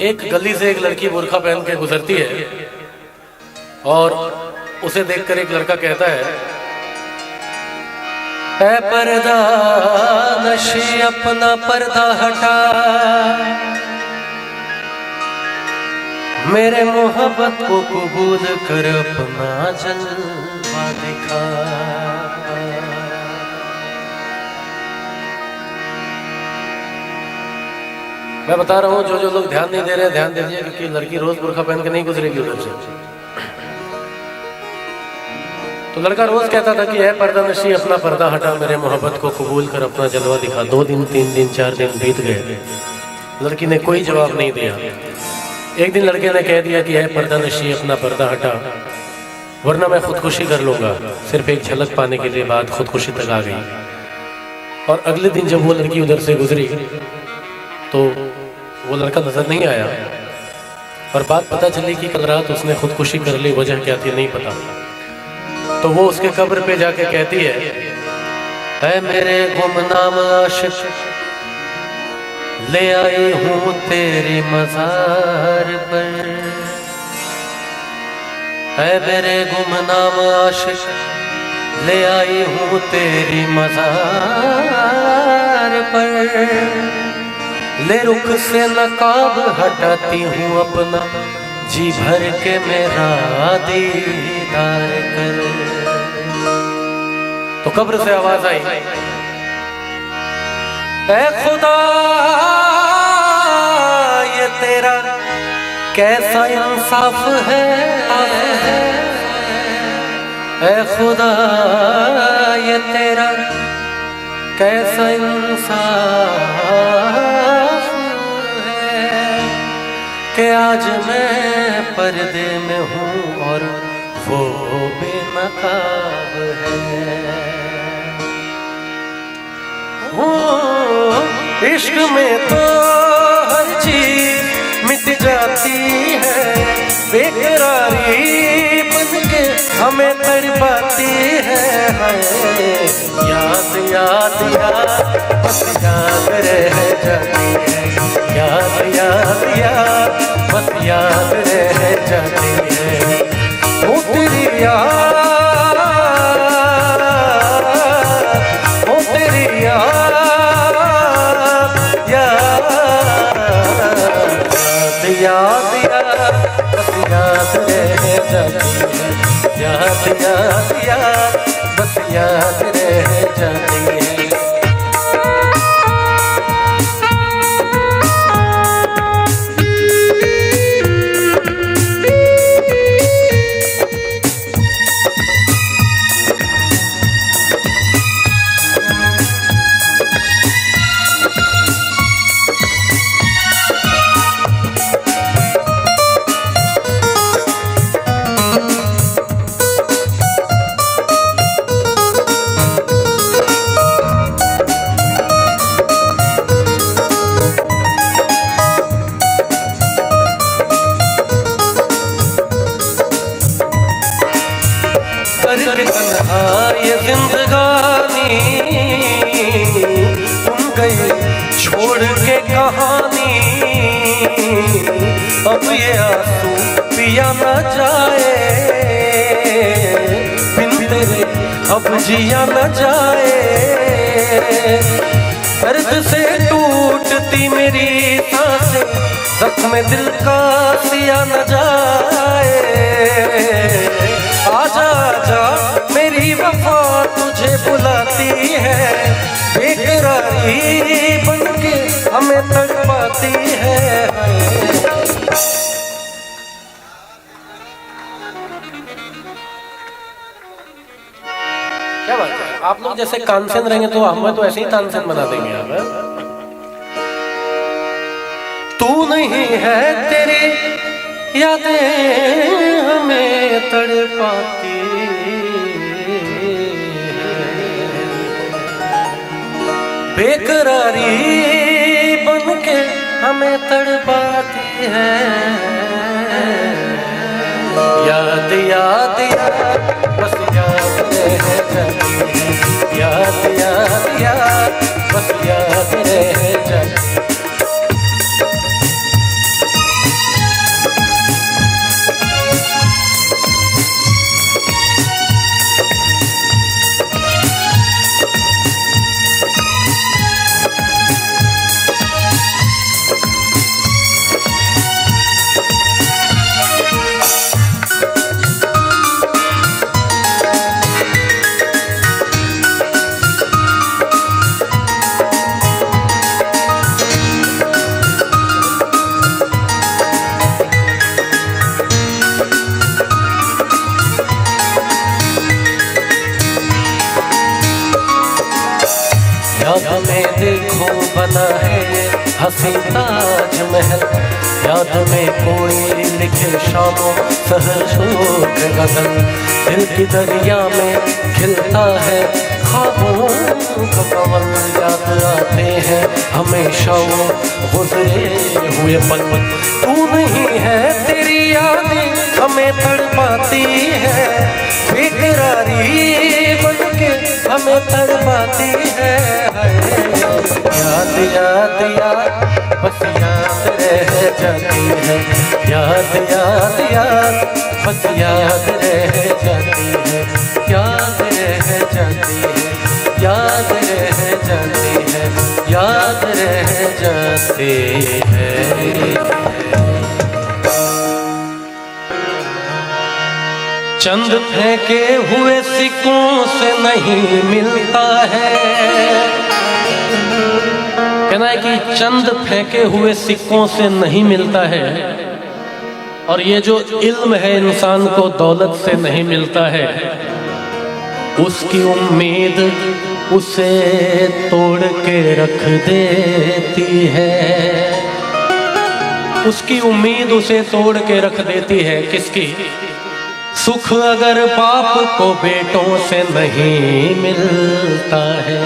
एक गली से एक लड़की बुर्खा पहन के गुजरती है और उसे देखकर एक लड़का कहता है, ऐ पर्दा नशी अपना पर्दा हटा, मेरे मोहब्बत को कबूल कर अपना जलवा दिखा। मैं बता रहा हूँ, जो लोग ध्यान नहीं दे रहे हैं ध्यान दीजिए, क्योंकि लड़की रोज बुर्खा पहन के नहीं गुजरेगी उधर से। तो लड़का रोज कहता था कि ऐ पर्दा नशी अपना पर्दा हटा, मेरे मोहब्बत को कबूल कर अपना जलवा दिखा। 2 दिन 3 दिन 4 दिन बीत गए, लड़की ने कोई जवाब नहीं दिया। एक दिन लड़के ने कह दिया कि ऐ पर्दा नशी अपना पर्दा हटा, वरना मैं खुदकुशी कर लूंगा। सिर्फ एक झलक पाने के लिए बात खुदकुशी तक आ गई। और अगले दिन जब वो लड़की उधर से गुजरी तो वो लड़का नजर नहीं आया और बात पता चली कि कल रात उसने खुदकुशी कर ली। वजह क्या थी नहीं पता। तो वो उसके कब्र पे जाके कहती है, ऐ मेरे गुमनाम आशिक, ले आई हूँ तेरे मज़ार पर। ऐ मेरे गुमनाम आशिक, ले आई हूँ तेरी मज़ार पर। ले रुख से नकाब हटाती हूँ अपना, जी भर के मेरा दीदार कर। तो कब्र से आवाज आई, ऐ खुदा ये तेरा कैसा इंसाफ है, ऐ खुदा ये तेरा कैसा इंसाफ कि आज मैं पर्दे में हूँ और वो बेनकाब है। इश्क में तो हर चीज मिट जाती है, बेकरारी बन के हमें तड़पाती है। याद याद याद बस याद रह जाती है, याद याद याद बस याद रह जाती है। वो तेरी याद, वो तेरी याद, याद याद बस याद रह जाती है, याद याद याद बस याद रह जाती है। ये जिंदगानी तुम गए छोड़ के कहानी, अब ये आंसू पिया न जाए, बिन तेरे अब जिया न जाए। दर्द से टूटती मेरी सांसें, जख्म दिल का सिया न जाए। आजा आजा मेरी वफा तुझे बुलाती है, बेकरारी बन के हमें तड़पाती है। क्या बात है, आप लोग जैसे कानसेन रहेंगे तो हमें तो ऐसे ही तानसेन बना देंगे आप। तू नहीं है तेरी यादें हमें तड़पाती, बेकरारी बन के हमें तड़पाती है। याद याद याद बस याद रह जाती है, याद याद याद बस याद रह जाती है। बना है ये हंसी ताजमहल। याद में कोई लिखे शामों सहर शोक गगन, दिल की दरिया में खिलता है ख्वाबों का कमल। याद आते हैं हमेशा वो गुजरे हुए पल, तू नहीं है तेरी यादें हमें तड़पाती है, बेकरारी बनके हमें तड़पाती है। याद याद याद बस याद रह जाती है, याद याद याद बस याद रह जाती है, याद रह जाती है, याद रह जाती है, याद रह जाती है। चंद फेंके हुए सिक्कों से नहीं मिलता है, कहना है कि चंद फेंके हुए सिक्कों से नहीं मिलता है, और ये जो इल्म है इंसान को दौलत से नहीं मिलता है। उसकी उम्मीद उसे तोड़ के रख देती है, उसकी उम्मीद उसे तोड़ के रख देती है। किसकी? सुख अगर बाप को बेटों से नहीं मिलता है,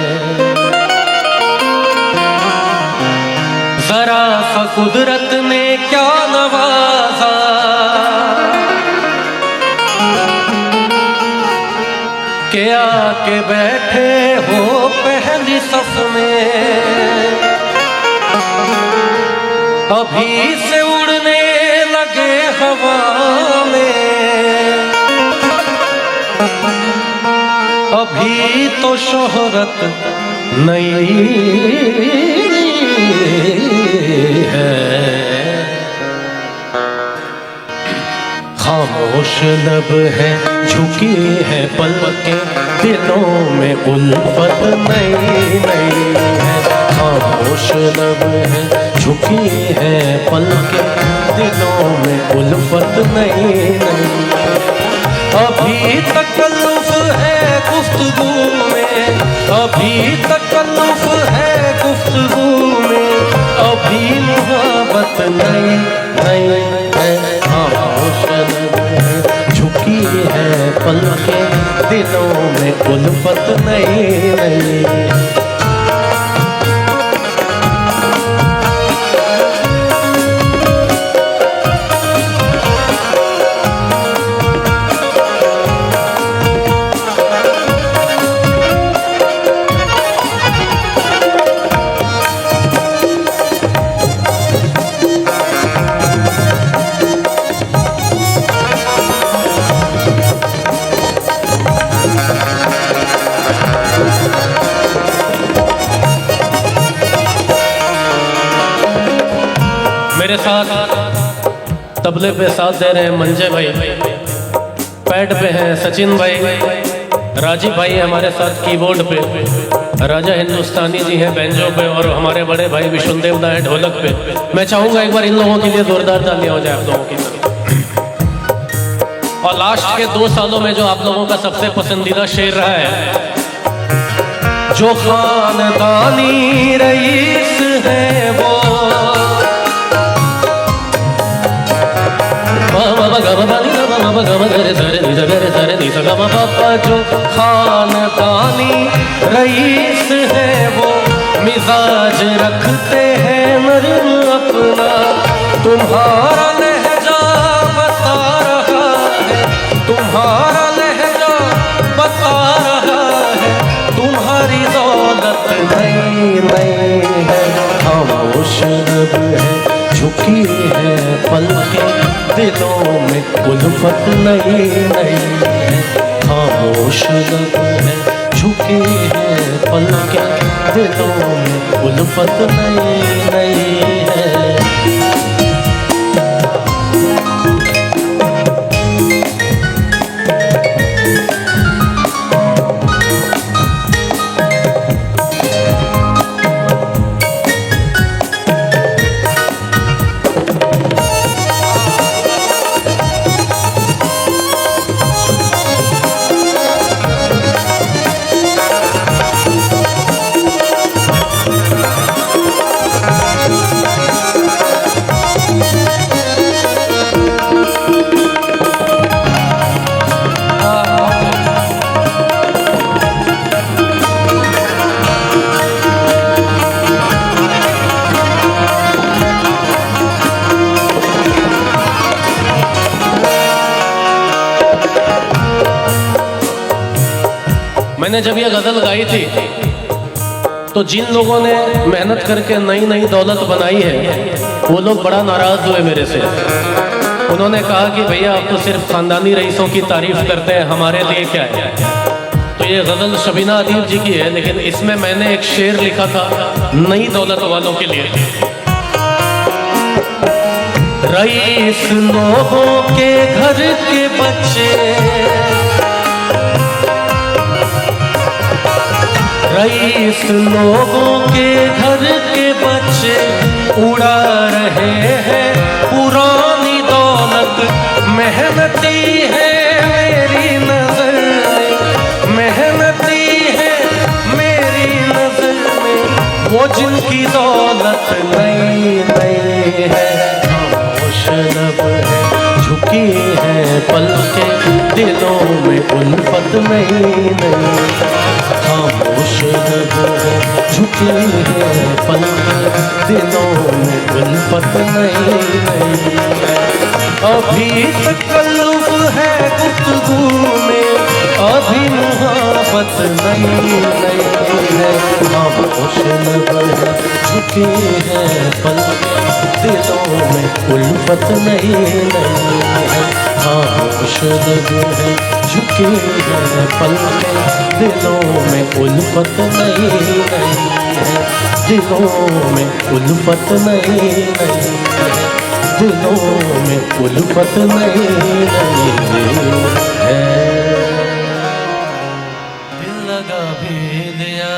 जरा सा कुदरत ने क्या नवाजा, के आके बैठे हो पहली सफ में, अभी से उड़ने लगे हवा में, अभी तो शोहरत नई है। खामोश लब है झुकी है पलकें, दिलों में उल्फत नई नई है। खामोश लब है झुकी है पलकें, दिलों में उल्फत नई नई। अभी तकल्लुफ है गुफ्तगू में, अभी तकल्लुफ है गुफ्तगू में, अभी मोहब्बत नई नई है। खामोश लब है झुकी है पलकें, दिलों में उल्फत नई नई। मेरे साथ तबले पे साथ दे रहे हैं मंजे भाई, पैड पे हैं सचिन भाई, राजीव भाई है हमारे साथ कीबोर्ड पे, राजा हिंदुस्तानी जी हैं बैंजो पे, और हमारे बड़े भाई विष्णुदेव दा है ढोलक पे। मैं चाहूंगा एक बार इन लोगों के लिए जोरदार तालियां हो जाए आप लोगों की तरफ। और लास्ट के 2 सालों में जो आप लोगों का सबसे पसंदीदा शेर रहा है, जो खानदानी रईस है वो जो खानदानी रईस है वो मिजाज रखते हैं नरम अपना। तुम्हारा लहजा बता रहा है, तुम्हारा लहजा बता रहा है, तुम्हारी दौलत नई नई है। खामोश लब है झुकी है पलकें, दिलों में उल्फत नई नई है। खामोश लब है झुकी है पलकें, दिलों में उल्फत नई नई है। मैंने जब ये गज़ल गाई थी तो जिन लोगों ने मेहनत करके नई नई दौलत बनाई है वो लोग बड़ा नाराज़ हुए मेरे से। उन्होंने कहा कि भैया आप तो सिर्फ ख़ानदानी रईसों की तारीफ़ करते हैं, हमारे लिए क्या है। तो ये गज़ल शबीना अदीब जी की है, लेकिन इसमें मैंने एक शेर लिखा था नई दौलत वालों के लिए। रईस लोगों के घर के बच्चे, रईस लोगों के घर के बच्चे उड़ा रहे हैं पुरानी दौलत। मेहनती है मेरी नजर में, मेहनती है मेरी नजर में, वो जिनकी दौलत नई नई है। खामोश लब है झुकी है पलकें, दिलों में उल्फत नई नई। खामोश लब है झुकी है पलकें, दिलों में उल्फत नई नई। अभी तकल्लुफ है गुफ्तगू में, अभी मुहाबत नई नई है। खामोश लब है झुकी है पलकें, दिलों में उल्फत नई नई है। खामोश लब है झुकी है पलकें, दिलों में उल्फत नई नई है। दिलों में उल्फत नई नई है, दिलों में उल्फत नई नई है। दिल लगा भी दिया,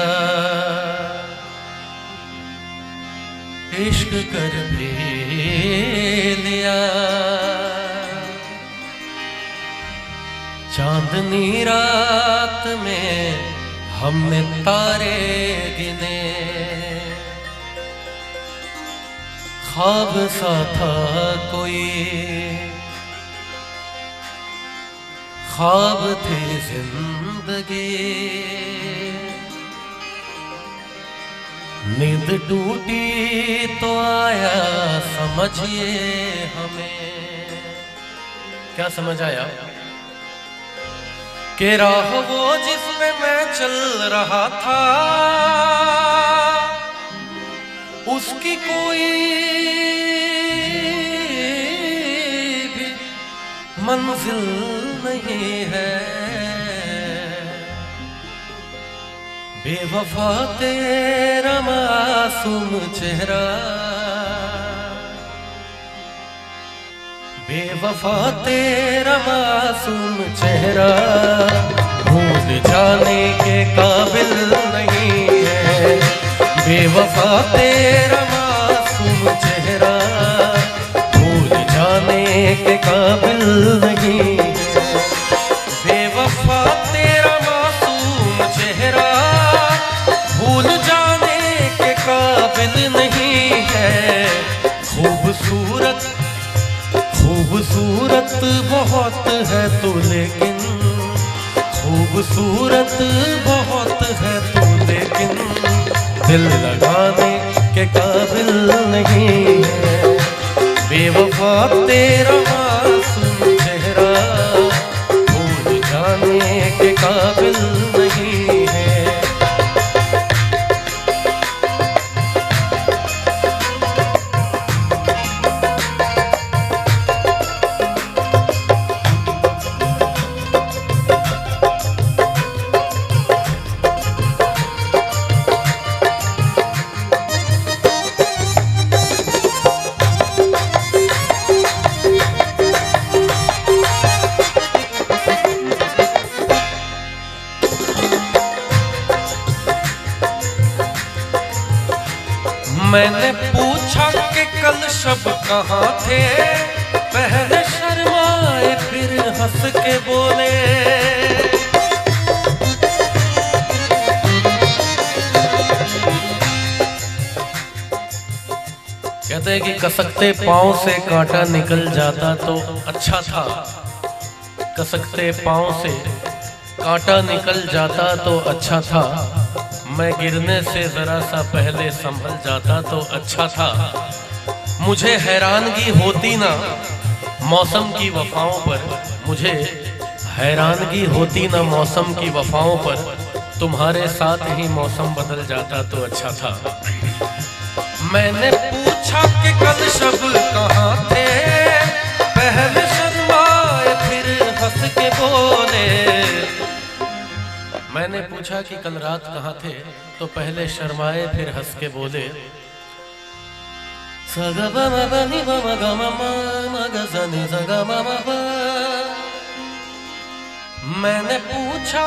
इश्क कर भी लिया, चांदनी रात में हमने तारे गिने, ख्वाब सा था कोई, ख्वाब थे जिंदगी। नींद टूटी तो आया समझिए हमें। क्या समझ आया? कि राह वो जिसमें मैं चल रहा था उसकी कोई भी मंजिल नहीं है। बेवफा तेरा मासूम चेहरा, बेवफा तेरा मासूम चेहरा भूल जाने के काबिल नहीं है। बेवफा तेरा मासूम चेहरा भूल जाने के काबिल नहीं है। बेवफा तेरा मासूम चेहरा भूल जाने के काबिल नहीं है। खूबसूरत खूबसूरत बहुत है तू, लेकिन खूबसूरत बहुत है तू, लेकिन दिल लगाने के काबिल नहीं है। बेवफा तेरा मासूम चेहरा भूल जाने के काबिल नहीं है। मैंने पूछा कि कल शब कहाँ थे, पहले शर्माए फिर हंस के बोले। कहते हैं कि कसकते पाँव से कांटा निकल जाता तो अच्छा था, कसकते पाँव से कांटा निकल जाता तो अच्छा था। मैं गिरने से जरा सा पहले संभल जाता तो अच्छा था। मुझे हैरानगी होती ना मौसम की वफाओं पर, मुझे हैरानगी होती ना मौसम की वफाओं पर। तुम्हारे साथ ही मौसम बदल जाता तो अच्छा था। मैंने पूछा कि कल शब कहाँ थे, पहले शर्माए फिर हंस के बोले। मैंने पूछा कि कल रात कहाँ थे, तो पहले शर्माए फिर हंस के बोले। मैंने पूछा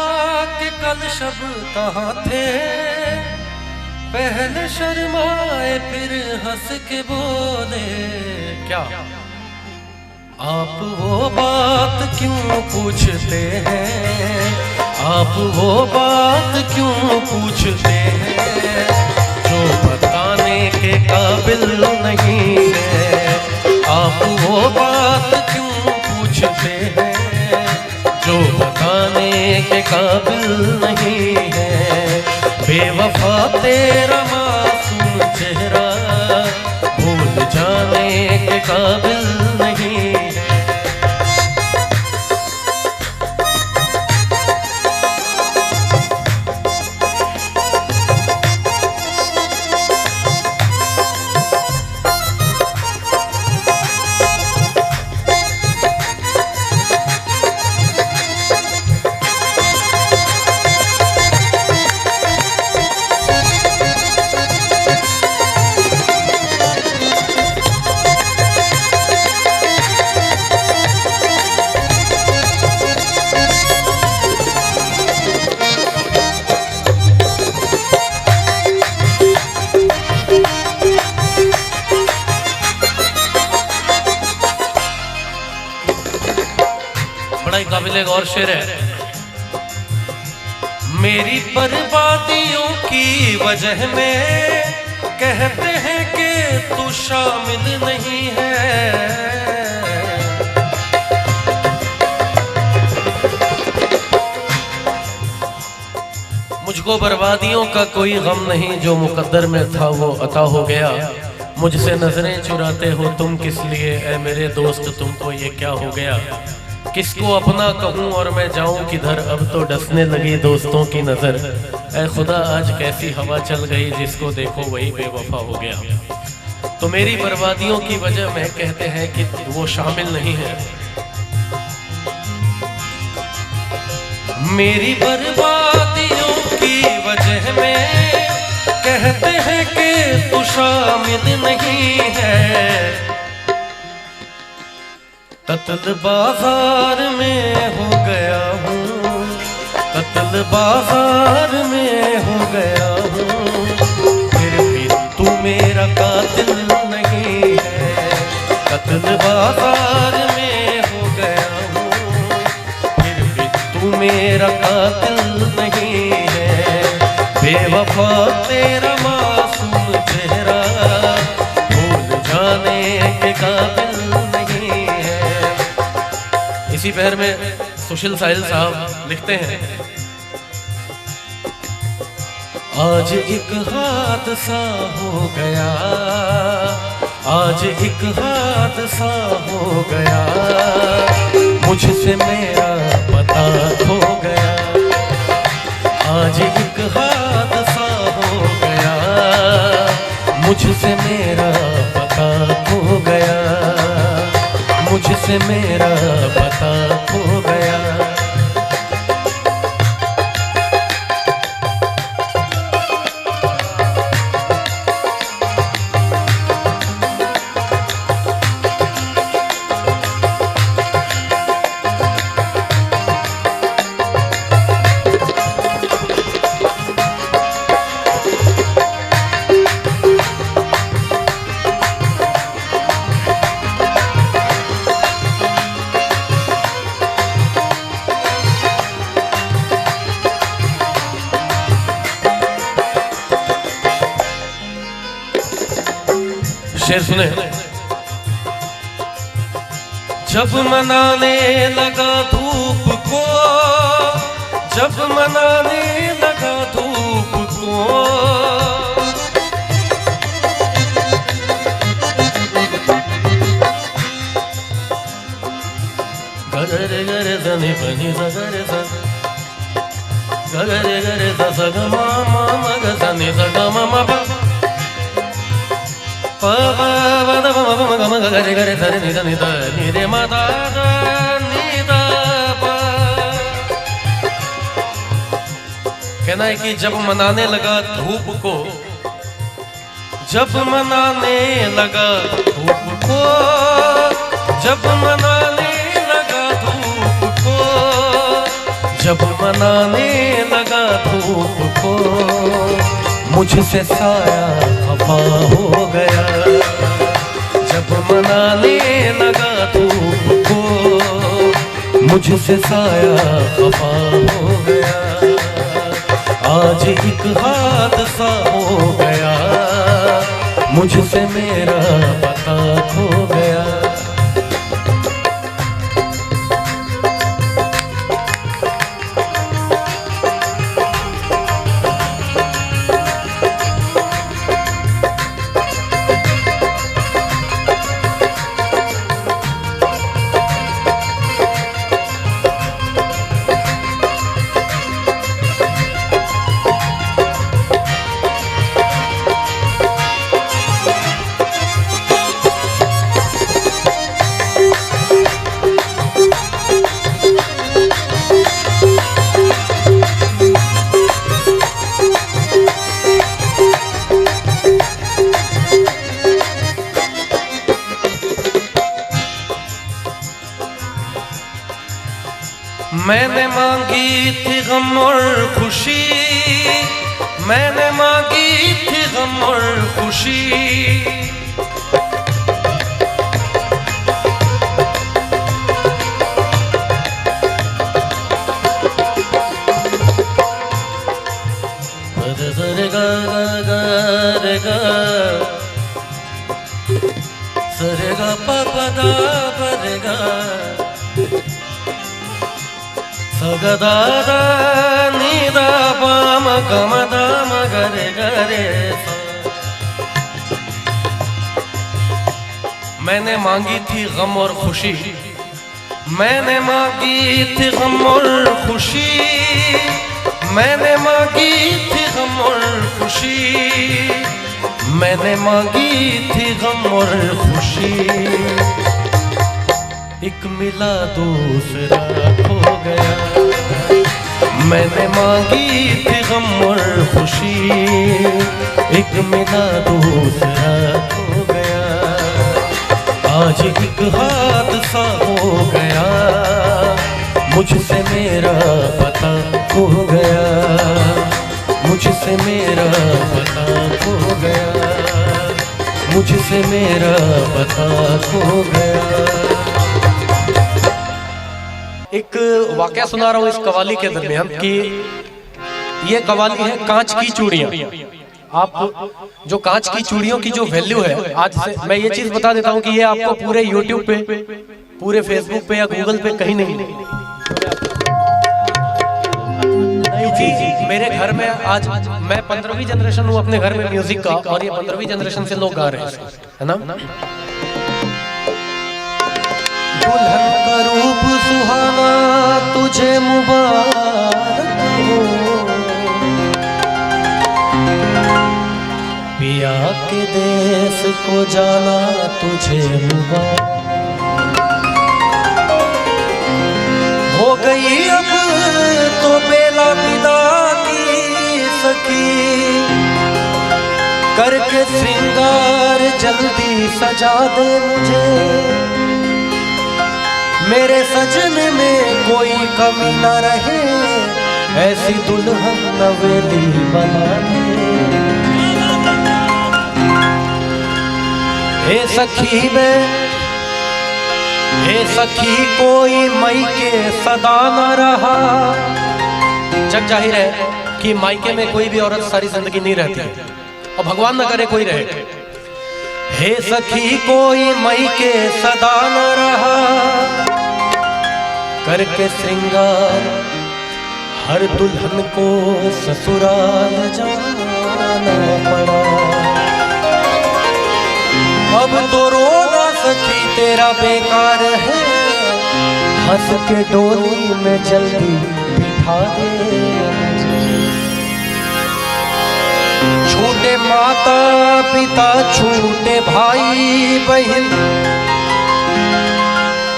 कि कल शब कहाँ थे, पहले शर्माए फिर हंस के बोले। क्या आप वो बात क्यों पूछते हैं, आप वो बात क्यों पूछते हैं जो बताने के काबिल नहीं है। आप वो बात क्यों पूछते हैं जो बताने के काबिल नहीं है। बेवफा तेरा मासूम चेहरा भूल जाने के काबिल नहीं है। बड़ा ही काबिले गौर शेर है। मेरी बर्बादियों की वजह में कहते हैं कि तू शामिल नहीं है। मुझको बर्बादियों का कोई गम नहीं, जो मुकद्दर में था वो अता हो गया। मुझसे नजरें चुराते हो तुम किस लिए, ऐ मेरे दोस्त तुमको ये क्या हो गया। किसको अपना कहूँ और मैं जाऊँ किधर, अब तो डसने लगी दोस्तों की नजर। ऐ खुदा आज कैसी हवा चल गई, जिसको देखो वही बेवफा हो गया। तो मेरी बर्बादियों की वजह में कहते हैं कि वो शामिल नहीं है। मेरी बर्बादियों की वजह में कहते हैं कि तू शामिल नहीं है। कत्ल बाजार में हो गया हूँ, कत्ल बाजार में हो गया हूँ, फिर भी तू मेरा कातिल नहीं है। कत्ल बाजार में हो गया हूँ, फिर भी तू मेरा कातिल नहीं है। बेवफा तेरा मासूम चेहरा भूल जाने के काबिल। इसी पहर में सुशील साहिल साहब लिखते हैं, आज एक हादसा हो गया, आज एक हादसा हो गया, मुझसे मेरा पता खो गया। आज एक हादसा हो गया, मुझसे मेरा पता खो गया, मुझसे मेरा पता खो गया। शेर सुने। जब मनाने लगा धूप को, जब मनाने लगा धूप को, गर गर धनी बनी गर सा, ग ग रे ग रे सा सा ग म म म ग सा नि सा ग म म प प प प द प म प म ग म ग रे ग रे सा रे नि सा नि द नि रे म दा द नि द प। कहना है कि जब मनाने लगा धूप को, जब मनाने लगा धूप को, जब मनाने लगा धूप को, जब मनाने लगा धूप को, मुझसे साया खफा हो गया। जब मनाने लगा धूप को, मुझसे साया खफा हो गया। आज एक हादसा हो गया, मुझसे मेरा पता खो गया। मैंने मांगी थी गम और खुशी, मैंने मांगी थी गम और खुशी, रे गा गा रे गा सरे गा पा पा दा पा रे गा सगदा दा नी दा पा म ग म दा म ग रे ग रे सा। मैंने मांगी थी गम और खुशी, मैंने मांगी थी गम और खुशी, मैंने मांगी थी गम और खुशी, मैंने मांगी थी गम और खुशी। एक मिला दूसरा खो गया। मैंने मांगी थी गम और खुशी, एक मिला दूसरा खो गया। आज एक हादसा हो गया, मुझसे मेरा पता खो गया, मुझसे मेरा पता खो गया, मुझसे मेरा पता खो गया। एक वाकया सुना रहा हूँ इस कवाली के दरमियान कि ये कवाली है कांच की चूड़ियाँ। आप जो कांच की चूड़ियों की जो वैल्यू है, आज से मैं ये चीज बता देता हूँ कि ये आपको पूरे YouTube पे, पूरे Facebook पे या Google पे कहीं नहीं मिलेगी। मेरे घर में आज मैं 15वीं जनरेशन हूँ अपने घर में म्यूजिक का, और ये 15वीं जनरेशन से लोग गा रहे हैं, है ना। दुल्हन का रूप सुहाना तुझे मुबारक हो, पिया के देश को जाना तुझे मुबारक। हो गई अब तो बेला विदा की सखी, करके श्रृंगार जल्दी सजा दे मुझे, मेरे सजन में कोई कमी न रहे, ऐसी दुल्हन नवेली बना दे। हे सखी मैं, हे सखी कोई मायके सदा न रहा। जग जाहिर है कि मायके में कोई भी औरत सारी जिंदगी नहीं रहती है, और भगवान न करे कोई रहे। हे सखी कोई मायके सदा न रहा, करके श्रृंगार हर दुल्हन को ससुराल जाना पड़ा। अब तो रोना सखी तेरा बेकार है, हंस के डोली में जल्दी बिठा दे। छूटे माता पिता छूटे भाई बहन,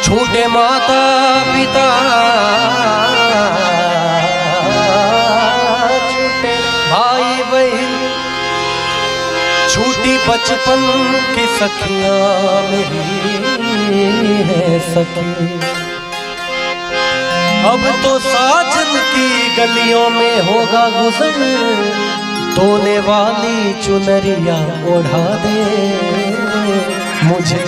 छूटे माता पिता छूटे भाई बहन, छूटी बचपन की सखियां मेरी है सखी। अब तो साजन की गलियों में होगा गुजर, धोने वाली चुनरिया ओढ़ा दे मुझे।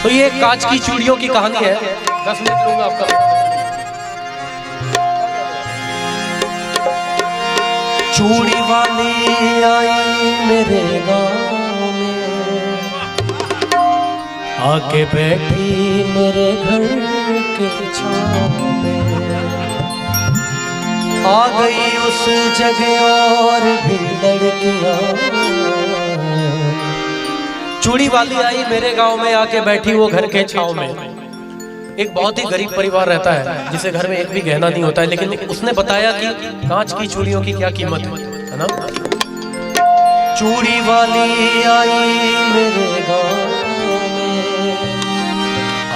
तो ये कांच की चूड़ियों की कहानी है। 10 मिनट लूंगा आपका। चूड़ी वाली आई मेरे गांव में, आके बैठी मेरे घर के छांव में। आ गई उस जगह और भी लड़कियां, चूड़ी वाली आई मेरे गांव में, आके बैठी वो घर के छांव में। एक बहुत ही गरीब परिवार रहता है जिसे घर में एक भी गहना नहीं होता है, लेकिन उसने बताया कि कांच की चूड़ियों की क्या कीमत है ना। चूड़ी वाली आई मेरे गांव में,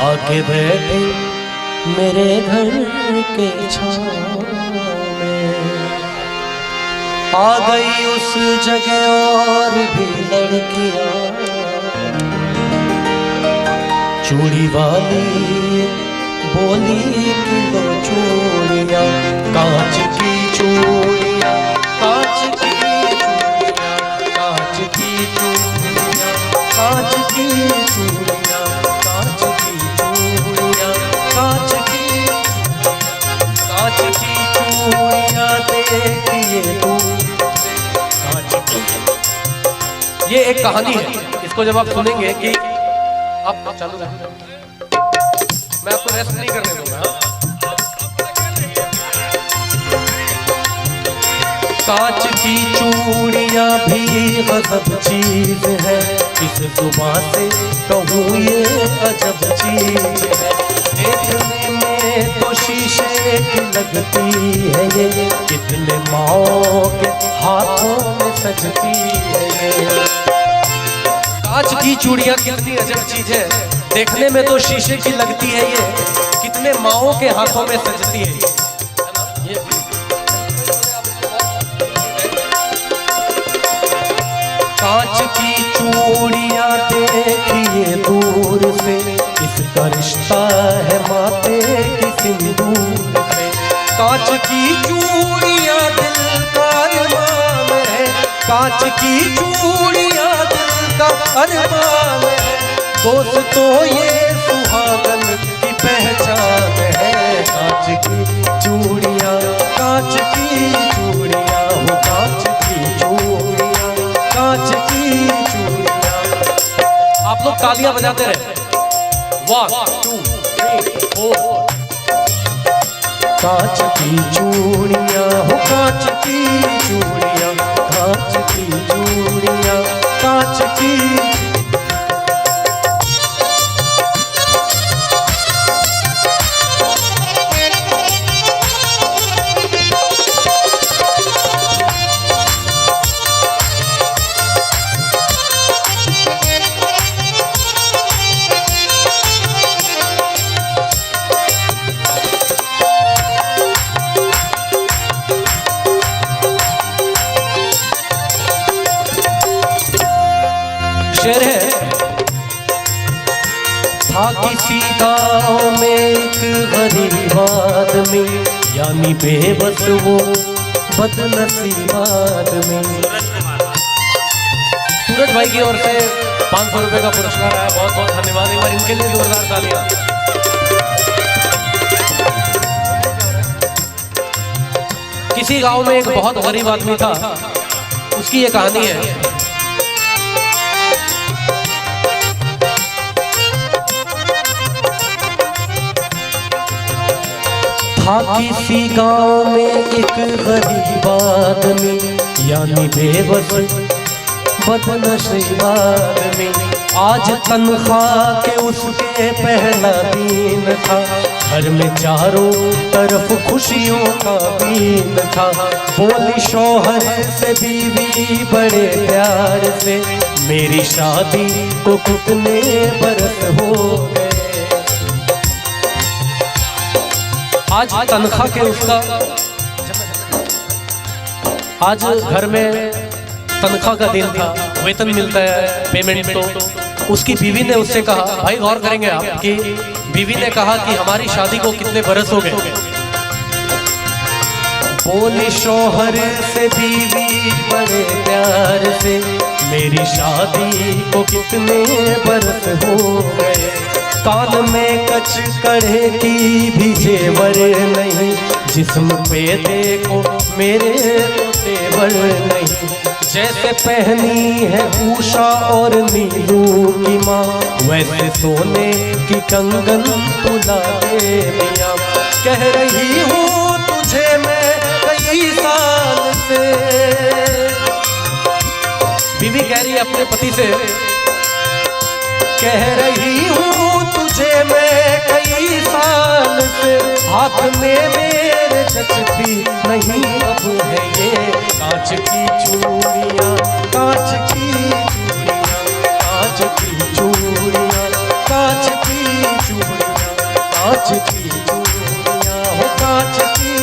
आके बैठे मेरे घर के छांव में। आ गई उस जगह और भी लड़कियां, चूड़ी वाली बोली कि लो चूड़ियाँ, कांच की चूड़ियाँ, कांच की चूड़ियाँ, कांच की चूड़ियाँ, कांच की चूड़ियाँ, कांच की चूड़ियाँ, कांच की चूड़ियाँ देखिए तू कांच की। ये एक कहानी है, इसको जब आप सुनेंगे कि आप चालू रखें, मैं आपको रेस्ट नहीं करने दूंगा। कांच की चूड़ियां भी गजब चीज है, इस जुबान से कहूँ ये अजब चीज है। देखने में तो शीशे की लगती है ये, कितने माओ के हाथों में सजती है ये। कांच की चूड़ियां कितनी अजब चीज है, देखने में तो शीशे की लगती है ये, कितने माओं के हाथों में सजती है ये। कांच की चूड़ियां देखिए दूर से, इसका रिश्ता है माथे की सिंदूर से। कांच की चूड़ियां दिल का अरमान है, कांच की चूड़ियां दिल का अरमान है। दोस्तों ये सुहागन की पहचान है, कांच की चूड़ियाँ, कांच की चूड़ियाँ, वो कांच की चूड़ियाँ, कांच की चूड़ियाँ। आप लोग तालियां बजाते रहे। 1 2 3 4। कांच की चूड़ियाँ, हो कांच की चूड़ियाँ, कांच की चूड़ियाँ, कांच की। शेर है। था किसी गाँव में एक गरीब आदमी, यानी बेबस वो बदनसीब आदमी। सूरज भाई की ओर से 500 रुपए का पुरस्कार आया, बहुत बहुत धन्यवाद। एक बार इनके लिए जोरदार तालियां। किसी गांव में एक बहुत गरीब आदमी था, उसकी ये कहानी है। था किसी गांव में एक गरीब आदमी, यानी बेबस बदनसीब आदमी। आज तनख्वाह के उसके पहला दिन था, घर में चारों तरफ खुशियों का बीन था। बोली शौहर से बीवी बड़े प्यार से, मेरी शादी को कितने बरस हो गए। आज तनख्वाह के उसका, आज घर में तनख्वाह का दिन था, वेतन मिलता है, पेमेंट। तो उसकी बीवी ने उससे कहा, भाई गौर करेंगे आप कि बीवी ने कहा कि हमारी शादी को कितने बरस हो गए। बोली शौहर से बीवी बड़े प्यार से, मेरी शादी को कितने बरस हो गए। कान में कच कड़े की भी जेवर नहीं, जिस्म पे देखो मेरे तो तेवर नहीं। जैसे पहनी है उषा और नीलू की माँ, वैसे सोने की कंगन तुला दे मियाँ। कह रही हूँ तुझे मैं कई साल से, बीवी कह रही है अपने पति से, कह रही हूँ तुझे मैं कई साल से, हाथ में मेरे जचती नहीं अब है ये कांच की चूड़ियाँ, कांच की चूड़ियाँ, कांच की चूड़ियाँ, कांच की चूड़ियाँ, कांच की चूड़ियाँ, हो कांच की।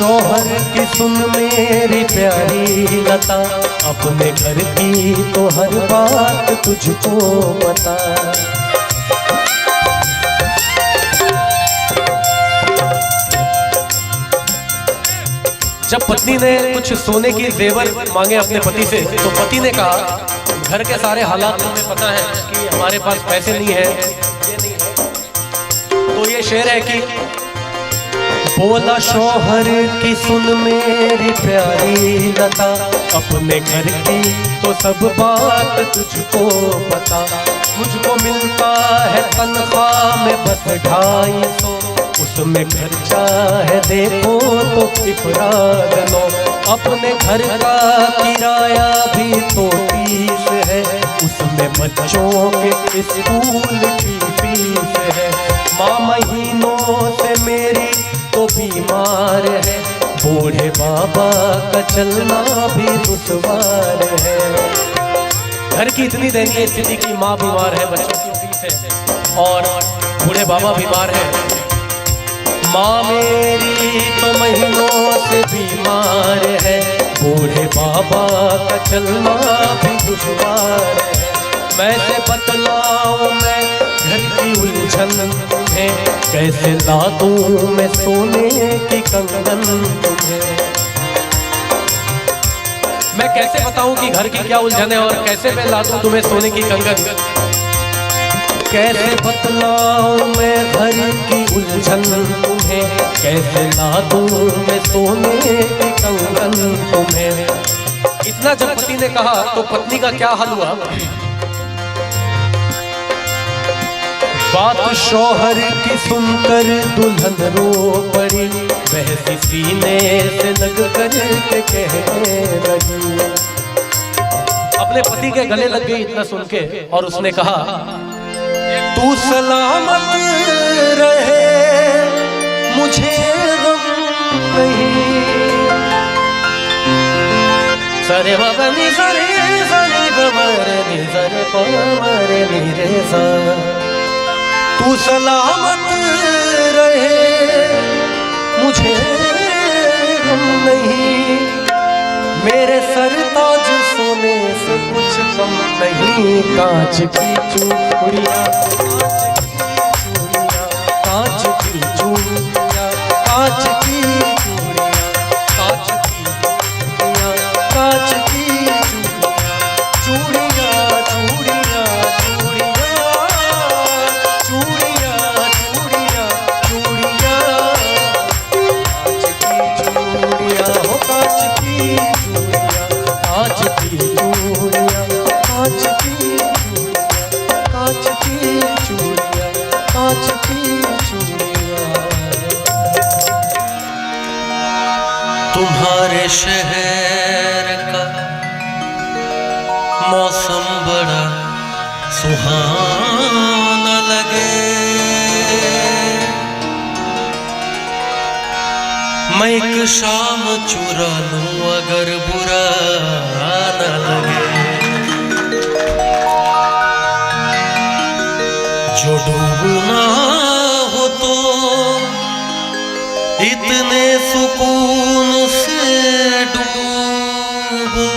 शौहर की सुन मेरी प्यारी लता, अपने घर की तो हर बात तुझको पता। जब पत्नी ने कुछ सोने की जेवर मांगे अपने पति से, तो पति ने कहा, घर के सारे हालात तुम्हें पता है कि हमारे पास पैसे नहीं है, ये नहीं है। तो ये शेर है कि बोला शौहर की सुन मेरी प्यारी लता, अपने घर की तो सब बात तुझको पता। मुझको मिलता है तनख्वाह में बस 250, उसमें खर्चा है देखो तो इफराद लो। अपने घर का किराया भी तो 30 है, उसमें बच्चों के स्कूल की फीस है। माँ महीनों से मेरी तो बीमार है, बूढ़े बाबा का चलना भी दुश्वार है। घर की इतनी दयनीय स्थिति की माँ बीमार है, बच्चों की फीस है और बूढ़े बाबा बीमार है। माँ मेरी तो महीनों से बीमार है, बूढ़े बाबा का चलना भी दुश्वार है। मैं से बतलाऊं मैं घर की उलझन तुम्हें, कैसे ला दूं मैं सोने की कंगन तुम्हें। मैं कैसे बताऊं कि घर की क्या उलझन है और कैसे मैं ला दूं तुम्हें सोने की कंगन। कैसे बतलाऊं मैं घर की उलझन तुम्हें, कैसे ला दूं मैं सोने की कंगन तुम्हें। इतना जब पति ने कहा तो पत्नी का क्या हाल हुआ। बात शौहर की सुनकर दुल्हन रो पड़ी, बहसी सीने से लग कर के कहने लगी। अपने पति के गले लग गई इतना सुन के और उसने कहा, तू सलामत रहे मुझे गम नहीं। सरे मगनी सरे सरे गमरे सरे पमरे रे सा। तू सलामत रहे मुझे गम नहीं, मेरे सरताज सोने से कुछ कम नहीं। कांच की चूड़ियाँ, कांच की चूड़ियाँ, कांच की तुम्हारे शहर का मौसम बड़ा सुहाना लगे, मैं एक शाम चुरा लूं अगर बुरा न लगे। जो डूबना हो तो इतने सुकून से डूबो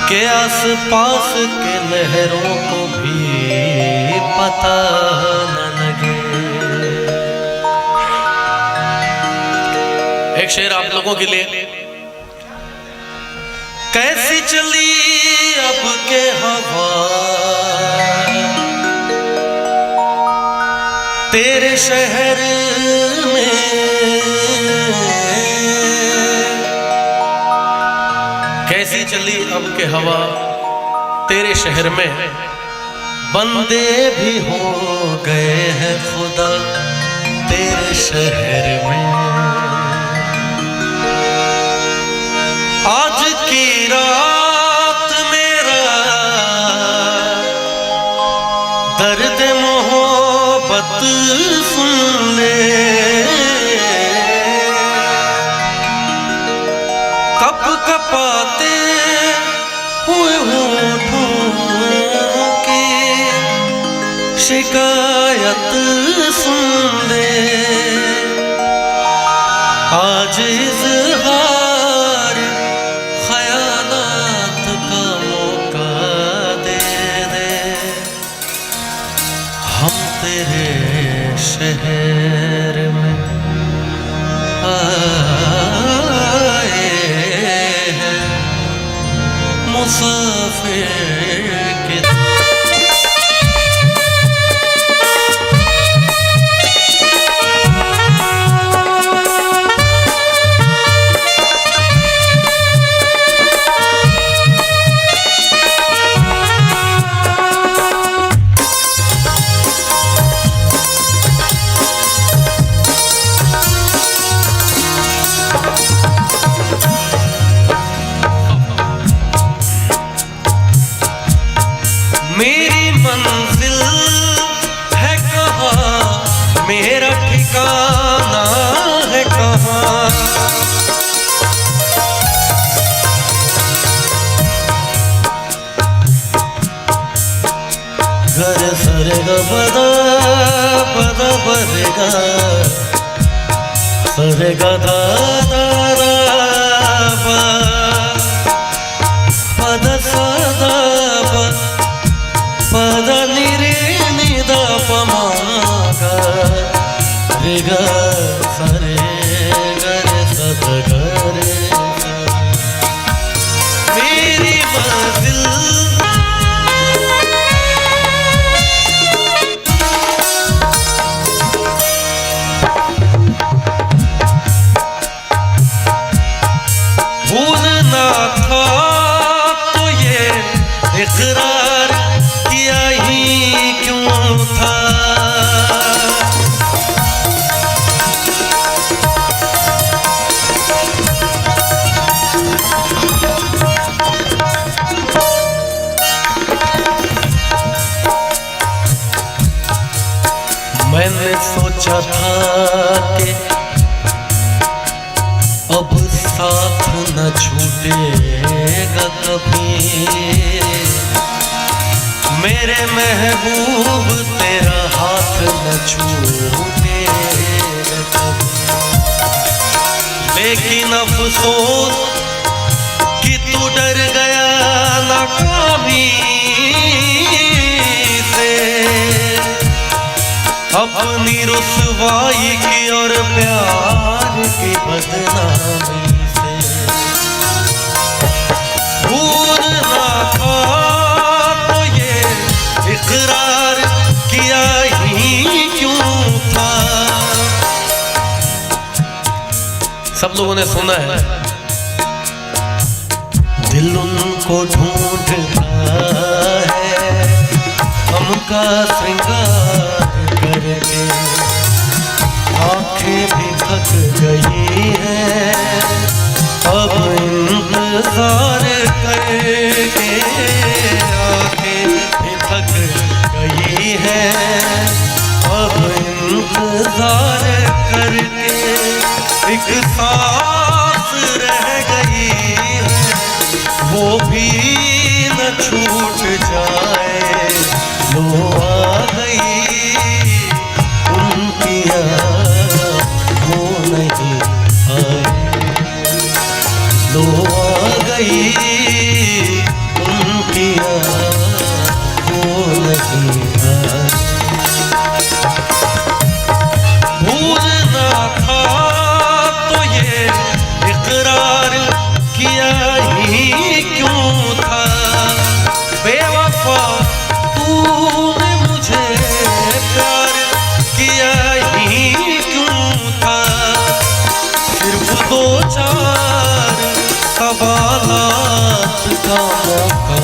के आस पास के लहरों को भी पता न लगे। एक शेर आप लोगों के लिए। कैसी चली अब के हवा तेरे शहर में, कैसी चली अब के हवा तेरे शहर में, बंदे भी हो गए हैं खुदा तेरे शहर में। आज की रात मेरा दर्द मोहब्बत सुन ले, कप कपाते हुए होठों की शिकायत सुन ले। आज इज़हार ख्यालात का मौका दे दे, हम तेरे शहर में आए हैं मुसाफिर के। मेरी मंजिल है कहाँ, मेरा ठिकाना है कहाँ। घर सरेगा बदा बदा बरेगा, सरेगा दादा पद सदा पद निरे निदा पमागा रे ग सरे गरे सद गरे। मेरी मंजिल भूलना था तो ये इकरार किया ही क्यों था। मैंने सोचा था कि अब साथ न छूटेगा कभी, मेरे महबूब तेरा हाथ न छूटेगा कभी। लेकिन अफसोस कि तू डर गया नाकामी से, अपनी रुसवाई की और प्यार की बदनामी से। भूलना था तो ये इकरार किया ही क्यों था। सब लोगों ने सुना है, दिल उनको ढूंढता है हमका श्रृंगार करके आंखें भी थक गई हैं, अब इंतजार करके आंखें भी थक गई हैं, अब इंतजार करके एक सांस रह गई है, वो भी न छूट जाए। लो आ गई उनकी याद, वो नहीं आए। लो आ गई उनकी याद, वो नहीं आए। भूलना था तो ये इकरार किया ही क्यों था, बेवफा तूने मुझे प्यार किया ही क्यों था। सिर्फ दो चार सवालात का मौका